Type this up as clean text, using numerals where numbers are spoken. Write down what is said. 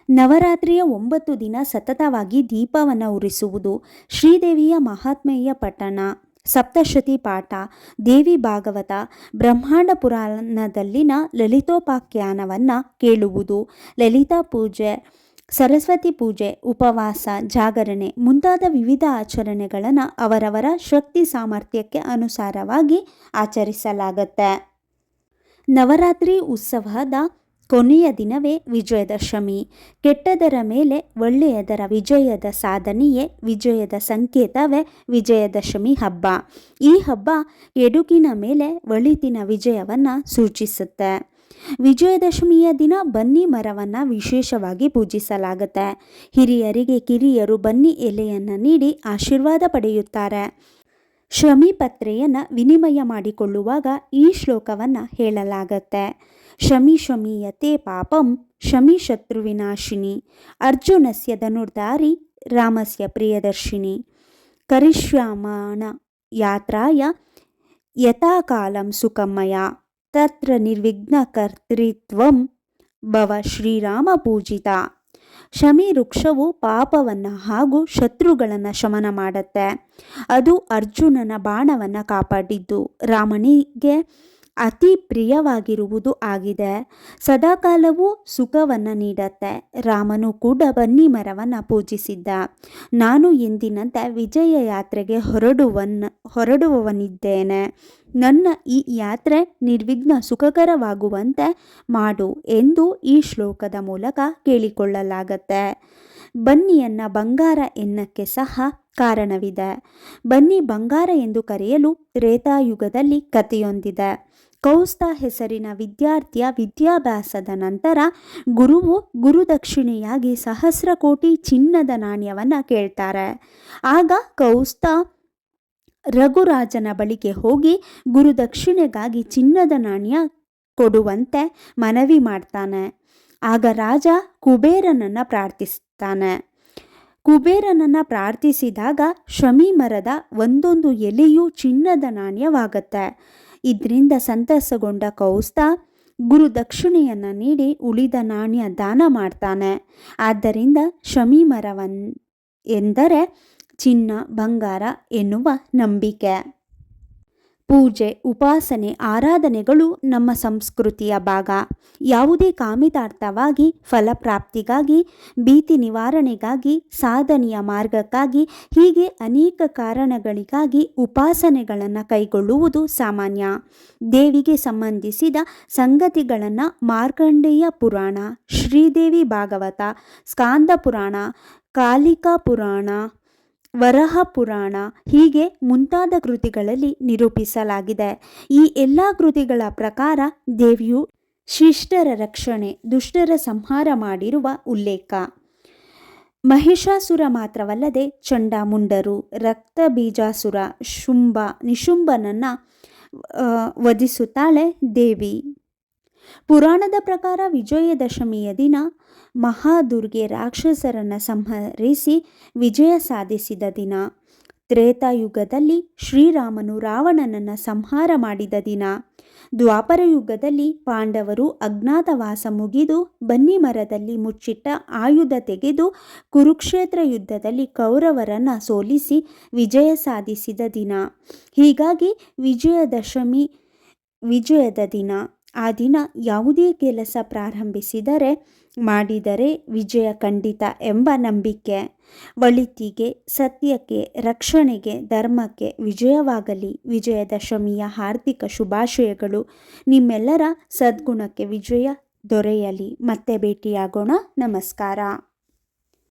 ನವರಾತ್ರಿಯ 9 ದಿನ ಸತತವಾಗಿ ದೀಪವನ್ನು ಉರಿಸುವುದು, ಶ್ರೀದೇವಿಯ ಮಹಾತ್ಮೆಯ ಪಠಣ, ಸಪ್ತಶತಿ ಪಾಠ, ದೇವಿ ಭಾಗವತ, ಬ್ರಹ್ಮಾಂಡ ಪುರಾಣದಲ್ಲಿನ ಲಲಿತೋಪಾಖ್ಯಾನವನ್ನು ಕೇಳುವುದು, ಲಲಿತಾ ಪೂಜೆ, ಸರಸ್ವತಿ ಪೂಜೆ, ಉಪವಾಸ, ಜಾಗರಣೆ ಮುಂತಾದ ವಿವಿಧ ಆಚರಣೆಗಳನ್ನು ಅವರವರ ಶಕ್ತಿ ಸಾಮರ್ಥ್ಯಕ್ಕೆ ಅನುಸಾರವಾಗಿ ಆಚರಿಸಲಾಗುತ್ತೆ. ನವರಾತ್ರಿ ಉತ್ಸವದ ಕೊನೆಯ ದಿನವೇ ವಿಜಯದಶಮಿ. ಕೆಟ್ಟದರ ಮೇಲೆ ಒಳ್ಳೆಯದರ ವಿಜಯದ ಸಾಧನೆಯೇ ವಿಜಯದ ಸಂಕೇತವೇ ವಿಜಯದಶಮಿ ಹಬ್ಬ. ಈ ಹಬ್ಬ ಎಡುಕಿನ ಮೇಲೆ ಒಳಿತಿನ ವಿಜಯವನ್ನು ಸೂಚಿಸುತ್ತೆ. ವಿಜಯದಶಮಿಯ ದಿನ ಬನ್ನಿ ಮರವನ್ನು ವಿಶೇಷವಾಗಿ ಪೂಜಿಸಲಾಗುತ್ತೆ. ಹಿರಿಯರಿಗೆ ಕಿರಿಯರು ಬನ್ನಿ ಎಲೆಯನ್ನು ನೀಡಿ ಆಶೀರ್ವಾದ ಪಡೆಯುತ್ತಾರೆ. ಶಮಿ ಪತ್ರೆಯನ್ನು ವಿನಿಮಯ ಮಾಡಿಕೊಳ್ಳುವಾಗ ಈ ಶ್ಲೋಕವನ್ನು ಹೇಳಲಾಗತ್ತೆ. ಶಮಿ ಶಮೀಯತೆ ಪಾಪಂ ಶಮಿ ಶತ್ರುವಿನಾಶಿನಿ ಅರ್ಜುನಸ್ಯ ಧನುರ್ಧಾರಿ ರಾಮಸ್ಯ ಪ್ರಿಯದರ್ಶಿನಿ ಕರಿಷ್ಯಾಮಾಣ ಯಾತ್ರಾಯ ಯಥಾಕಾಲಂ ಸುಖಮಯ ತತ್ರ ನಿರ್ವಿಘ್ನ ಕರ್ತೃತ್ವಂ ಭವ ಶ್ರೀರಾಮ ಪೂಜಿತ. ಶಮಿ ವೃಕ್ಷವು ಪಾಪವನ್ನು ಹಾಗೂ ಶತ್ರುಗಳನ್ನು ಶಮನ ಮಾಡುತ್ತೆ. ಅದು ಅರ್ಜುನನ ಬಾಣವನ್ನು ಕಾಪಾಡಿದ್ದು ರಾಮನಿಗೆ ಅತಿ ಪ್ರಿಯವಾಗಿರುವುದು ಆಗಿದೆ. ಸದಾಕಾಲವೂ ಸುಖವನ್ನು ನೀಡುತ್ತೆ. ರಾಮನು ಕೂಡ ಬನ್ನಿ ಮರವನ್ನು ಪೂಜಿಸಿದ್ದ. ನಾನು ಎಂದಿನಂತೆ ವಿಜಯ ಯಾತ್ರೆಗೆ ಹೊರಡುವವನಿದ್ದೇನೆ. ನನ್ನ ಈ ಯಾತ್ರೆ ನಿರ್ವಿಘ್ನ ಸುಖಕರವಾಗುವಂತೆ ಮಾಡು ಎಂದು ಈ ಶ್ಲೋಕದ ಮೂಲಕ ಕೇಳಿಕೊಳ್ಳಲಾಗತ್ತೆ. ಬನ್ನಿಯನ್ನು ಬಂಗಾರ ಎನ್ನಕ್ಕೆ ಸಹ ಕಾರಣವಿದೆ. ಬನ್ನಿ ಬಂಗಾರ ಎಂದು ಕರೆಯಲು ತ್ರೇತಾಯುಗದಲ್ಲಿ ಕಥೆಯೊಂದಿದೆ. ಕೌಸ್ತ ಹೆಸರಿನ ವಿದ್ಯಾರ್ಥಿಯ ವಿದ್ಯಾಭ್ಯಾಸದ ನಂತರ ಗುರುವು ಗುರುದಕ್ಷಿಣೆಯಾಗಿ 1000 ಕೋಟಿ ಚಿನ್ನದ ನಾಣ್ಯವನ್ನು ಕೇಳ್ತಾರೆ. ಆಗ ಕೌಸ್ತ ರಘುರಾಜನ ಬಳಿಗೆ ಹೋಗಿ ಗುರುದಕ್ಷಿಣೆಗಾಗಿ ಚಿನ್ನದ ನಾಣ್ಯ ಕೊಡುವಂತೆ ಮನವಿ ಮಾಡ್ತಾನೆ. ಆಗ ರಾಜ ಕುಬೇರನನ್ನು ಪ್ರಾರ್ಥಿಸ್ತಾನೆ. ಕುಬೇರನನ್ನು ಪ್ರಾರ್ಥಿಸಿದಾಗ ಶಮಿ ಮರದ ಒಂದೊಂದು ಎಲೆಯೂ ಚಿನ್ನದ ನಾಣ್ಯವಾಗುತ್ತೆ. ಇದರಿಂದ ಸಂತಸಗೊಂಡ ಕೌಸ್ತ ಗುರುದಕ್ಷಿಣೆಯನ್ನು ನೀಡಿ ಉಳಿದ ನಾಣ್ಯ ದಾನ ಮಾಡ್ತಾನೆ. ಆದ್ದರಿಂದ ಶಮಿ ಎಂದರೆ ಚಿನ್ನ, ಬಂಗಾರ ಎನ್ನುವ ನಂಬಿಕೆ. ಪೂಜೆ, ಉಪಾಸನೆ, ಆರಾಧನೆಗಳು ನಮ್ಮ ಸಂಸ್ಕೃತಿಯ ಭಾಗ. ಯಾವುದೇ ಕಾಮಿತಾರ್ಥವಾಗಿ, ಫಲಪ್ರಾಪ್ತಿಗಾಗಿ, ಭೀತಿ ನಿವಾರಣೆಗಾಗಿ, ಸಾಧನೆಯ ಮಾರ್ಗಕ್ಕಾಗಿ ಹೀಗೆ ಅನೇಕ ಕಾರಣಗಳಿಗಾಗಿ ಉಪಾಸನೆಗಳನ್ನು ಕೈಗೊಳ್ಳುವುದು ಸಾಮಾನ್ಯ. ದೇವಿಗೆ ಸಂಬಂಧಿಸಿದ ಸಂಗತಿಗಳನ್ನು ಮಾರ್ಕಂಡೇಯ ಪುರಾಣ, ಶ್ರೀದೇವಿ ಭಾಗವತ, ಸ್ಕಾಂದ ಪುರಾಣ, ಕಾಲಿಕಾ ಪುರಾಣ, ವರಹ ಪುರಾಣ ಹೀಗೆ ಮುಂತಾದ ಕೃತಿಗಳಲ್ಲಿ ನಿರೂಪಿಸಲಾಗಿದೆ. ಈ ಎಲ್ಲ ಕೃತಿಗಳ ಪ್ರಕಾರ ದೇವಿಯು ಶಿಷ್ಟರ ರಕ್ಷಣೆ, ದುಷ್ಟರ ಸಂಹಾರ ಮಾಡಿರುವ ಉಲ್ಲೇಖ. ಮಹಿಷಾಸುರ ಮಾತ್ರವಲ್ಲದೆ ಚಂಡಾಮುಂಡರು, ರಕ್ತಬೀಜಾಸುರ, ಶುಂಭ ನಿಶುಂಭನನ್ನು ವಧಿಸುತ್ತಾಳೆ ದೇವಿ. ಪುರಾಣದ ಪ್ರಕಾರ ವಿಜಯದಶಮಿಯ ದಿನ ಮಹಾದುರ್ಗೆ ರಾಕ್ಷಸರನ್ನು ಸಂಹರಿಸಿ ವಿಜಯ ಸಾಧಿಸಿದ ದಿನ. ತ್ರೇತಾಯುಗದಲ್ಲಿ ಶ್ರೀರಾಮನು ರಾವಣನನ್ನು ಸಂಹಾರ ಮಾಡಿದ ದಿನ. ದ್ವಾಪರ ಯುಗದಲ್ಲಿ ಪಾಂಡವರು ಅಜ್ಞಾತವಾಸ ಮುಗಿದು ಬನ್ನಿ ಮರದಲ್ಲಿ ಮುಚ್ಚಿಟ್ಟ ಆಯುಧ ತೆಗೆದು ಕುರುಕ್ಷೇತ್ರ ಯುದ್ಧದಲ್ಲಿ ಕೌರವರನ್ನು ಸೋಲಿಸಿ ವಿಜಯ ಸಾಧಿಸಿದ ದಿನ. ಹೀಗಾಗಿ ವಿಜಯದಶಮಿ ವಿಜಯದ ದಿನ. ಆ ದಿನ ಯಾವುದೇ ಕೆಲಸ ಮಾಡಿದರೆ ವಿಜಯ ಖಂಡಿತ ಎಂಬ ನಂಬಿಕೆ. ಒಳಿತಿಗೆ, ಸತ್ಯಕ್ಕೆ, ರಕ್ಷಣೆಗೆ, ಧರ್ಮಕ್ಕೆ ವಿಜಯವಾಗಲಿ. ವಿಜಯದಶಮಿಯ ಹಾರ್ದಿಕ ಶುಭಾಶಯಗಳು. ನಿಮ್ಮೆಲ್ಲರ ಸದ್ಗುಣಕ್ಕೆ ವಿಜಯ ದೊರೆಯಲಿ. ಮತ್ತೆ ಭೇಟಿಯಾಗೋಣ. ನಮಸ್ಕಾರ.